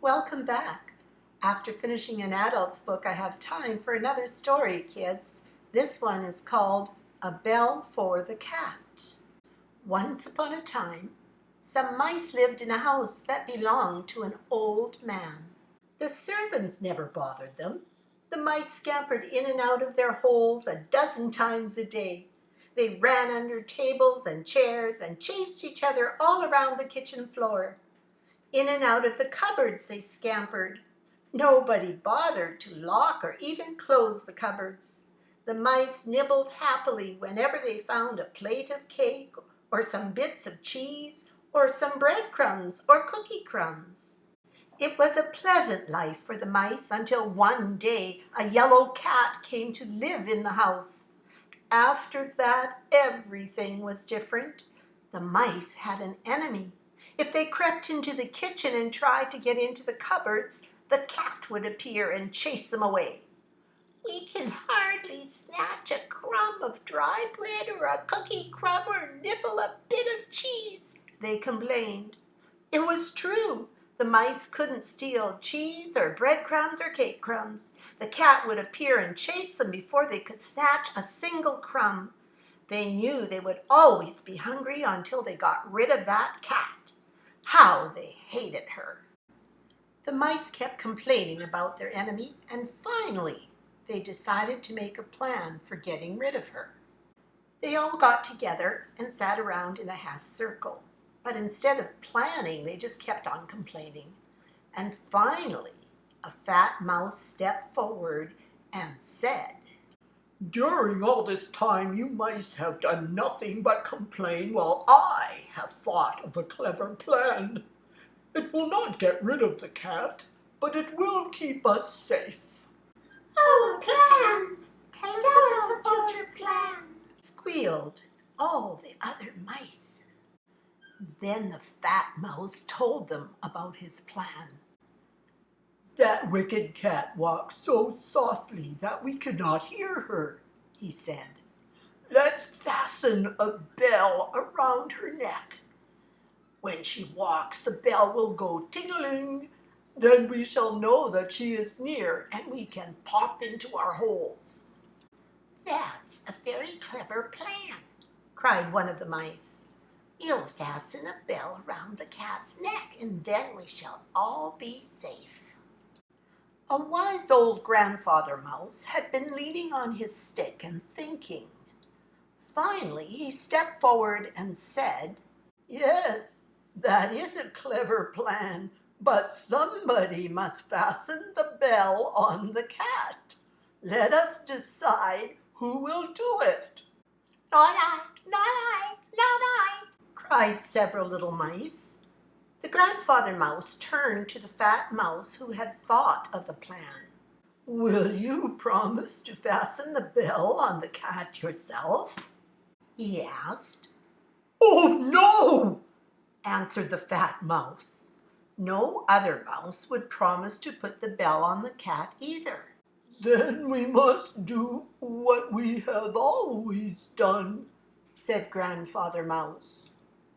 Welcome back. After finishing an adult's book, I have time for another story, kids. This one is called A Bell for the Cat. Once upon a time, some mice lived in a house that belonged to an old man. The servants never bothered them. The mice scampered in and out of their holes a dozen times a day. They ran under tables and chairs and chased each other all around the kitchen floor. In and out of the cupboards they scampered. Nobody bothered to lock or even close the cupboards. The mice nibbled happily whenever they found a plate of cake or some bits of cheese or some breadcrumbs or cookie crumbs. It was a pleasant life for the mice until one day a yellow cat came to live in the house. After that, everything was different. The mice had an enemy. If they crept into the kitchen and tried to get into the cupboards, the cat would appear and chase them away. "We can hardly snatch a crumb of dry bread or a cookie crumb or nibble a bit of cheese," they complained. It was true. The mice couldn't steal cheese or breadcrumbs or cake crumbs. The cat would appear and chase them before they could snatch a single crumb. They knew they would always be hungry until they got rid of that cat. How they hated her! The mice kept complaining about their enemy, and finally they decided to make a plan for getting rid of her. They all got together and sat around in a half circle. But instead of planning, they just kept on complaining. And finally, a fat mouse stepped forward and said, "During all this time you mice have done nothing but complain while I have thought of a clever plan. It will not get rid of the cat, but it will keep us safe." "Oh, a plan! Tell us about your plan," squealed all the other mice. Then the fat mouse told them about his plan. "That wicked cat walks so softly that we cannot hear her," he said. "Let's fasten a bell around her neck. When she walks, the bell will go ting-a-ling. Then we shall know that she is near and we can pop into our holes." "That's a very clever plan," cried one of the mice. "You'll fasten a bell around the cat's neck, and then we shall all be safe." A wise old grandfather mouse had been leaning on his stick and thinking. Finally, he stepped forward and said, "Yes, that is a clever plan, but somebody must fasten the bell on the cat. Let us decide who will do it." "Not I, not I, not I," cried several little mice. The grandfather mouse turned to the fat mouse who had thought of the plan. "Will you promise to fasten the bell on the cat yourself?" he asked. "Oh, no!" answered the fat mouse. No other mouse would promise to put the bell on the cat either. "Then we must do what we have always done," said Grandfather Mouse.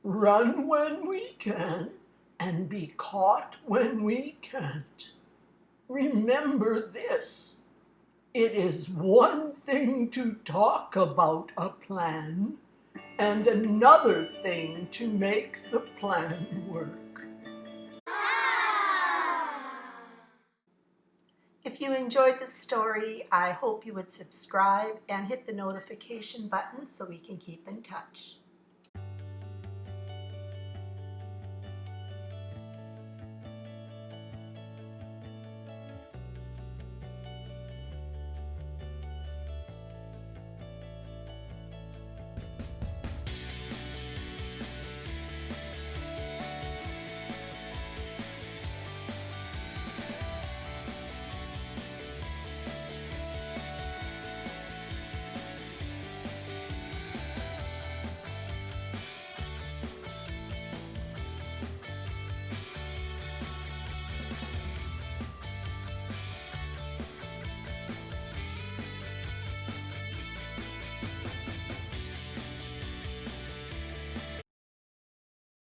"Run when we can and be caught when we can't. Remember this: it is one thing to talk about a plan and another thing to make the plan work." If you enjoyed this story, I hope you would subscribe and hit the notification button so we can keep in touch.